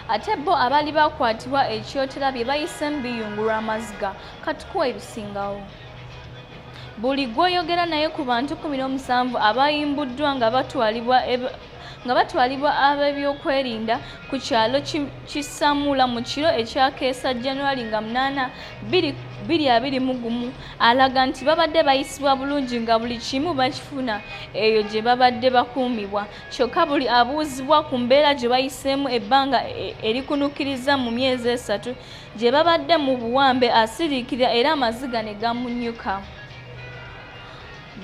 ate bo abali bakwatibwa e Kyotera bye Bayiseemu Biyungula Amaziga katukuwa ebisingawo. Buli gwoyogera naye ku bantu 17 abayimbuddwa nga batwalibwa ab'ebyokwerinda ku kyalo Kisamula mu kiro ekyakeesa January nga 8, 2021 alaga nti babadde bayisibwa bulungi nga buli kimu bakifuna eyo gye babadde bakuumibwa. Kyokka buli abuuzibwa ku mbeera gye bayiseemu ebbanga erikunukkiriza mu myezi 3 gye babadde mu buwambe asiriikirira era amaziga ne gamunnyuka.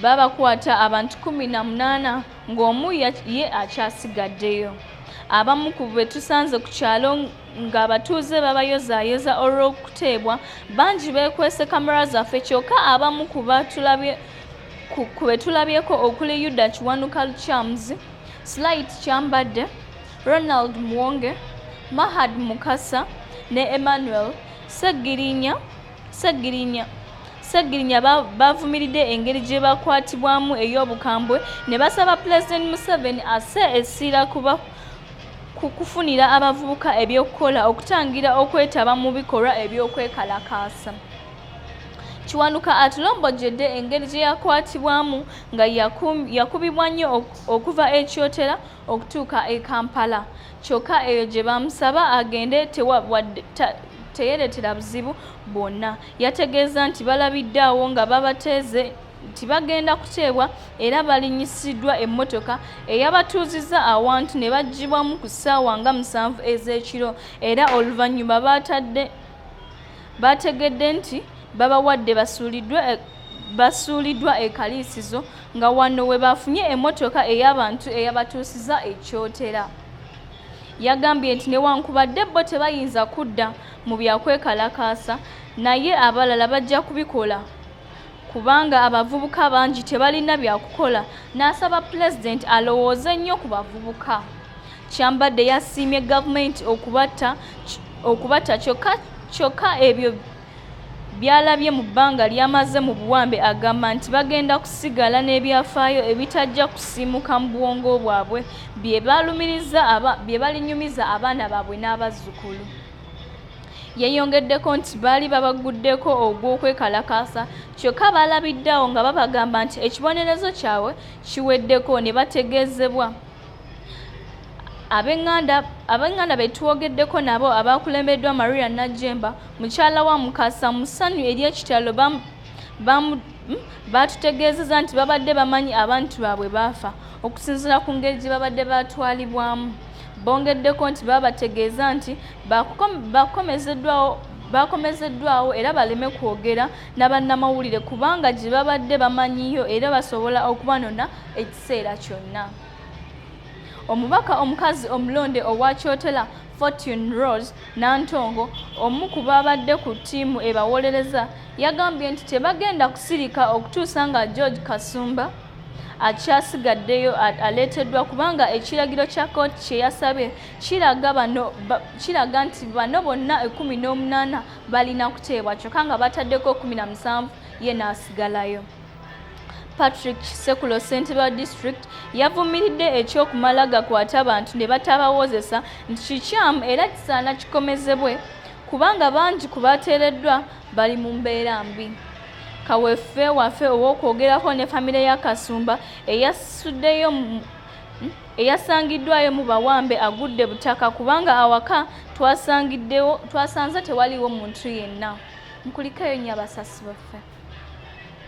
Babakwata abantu 18 ng'omu ye akyasigaddeyo. Abamu ku be tusanze ku kyalo ng'abatuuze babayozaayoza olw'okuteebwa bangi beekwese kamera zaffe, kyokka abamu ku be tulabyeko okuli Yuda Kiwanuka Lukyams, Slight Kyambadde, Ronald Muwonge, Mahad Mukasa ne Emmanuel Segirinya bavumiridde engeri gye bakwatibwamu ey'obukambwe ne basaba President Museveni asse essira kufunira abavubuka ebyokukola okutangira okwetaba mu bikolwa eby'okwekalakaasa. Kiwanuka atulombojjedde engeri gye yakwatibwamu nga yakubibwa nnyo okuva e Kyotera okutuuka e Kampala. Kyokka eyo gye bamusaba agende teyeretera buzibu bwonna. Yategeeza nti balabiddeawo nga babateeze nti bagenda kuteebwa era balinyisiddwa emmotoka eyabatuuzizza awantu ne baggyibwamu ku ssaawa nga 7 ez'ekiro era oluvannyuma bategedde nti babawadde basuuliddwa e Kaliisizo nga wano we bafunye emmotoka ey'abantu eyabatuusizza e Kyotera. Yagambye nti newankubadde bo tebayinza kudda mu byakwekalakaasa naye abalala bajja kubikola kubanga abavubuka bangi tebalina byakukola, n'asaba Pulezidenti alowooze nnyo ku bavubuka. Kyambadde yasiimye gavumenti okubatta kyokka ebyo byalabye mu bbanga lyamaze mu buwambe. Agamba nti bagenda kusigala n'ebyafaayo ebitajja kusiimuka mu bwongo bwabwe bye balinyumiza abaana baabwe n'abazzukulu. Yeyongeddeko nti baali babaguddeko ogw'okwekalakaasa kyokka balabiddeawo nga babagamba nti ekibonerezo kyabwe kiweddeko ne bategeezebwa. Ab'enganda be twogeddeko nabo abakulembeddwa Maria Najjemba, mukyala wa Mukasa mu ssanyu ery'ekitalo batutegeezeza nti babadde bamanyi abantu baabwe baafa okusinziira ku ngeri gye babadde batwalibwamu. Bongeddeko nti babategeeza nti bakomezeddwawo era baleme kwogera n'abannamawulire kubanga gye babadde bamanyiyo era basobola okubanona ekiseera kyonna. Omubaka omukazi omulonde owa Kyotera Fortune Rose Nantongo, omu ku babadde ku ttiimu ebawolereza, yagambye nti tebagenda kusirika okutuusa nga George Kasumba akyasigaddeyo aleeteddwa kubanga ekiragiro kya kkooti kye yasabye kiraga nti bano bonna 18 balina kuteebwa kyokka nga bataddeko 17 ye n'asigalayo. Patrick Kisekulo ssentebe wa disitulikiti yavumiridde ekyokumala gakwata abantu ne batabawoozesa nti kikyamu era kisaana kikomezebwe kubanga bangi ku bateereddwa bali mu mbeera mbi. Kaweeffe waffe ow'okwogerako ne famire ya Kasumba eyasangiddwayo mu bawambe agudde butaka kubanga awaka twasanze tewaliwo muntu yenna. Mukulikeyo nnyo abasasi baffe.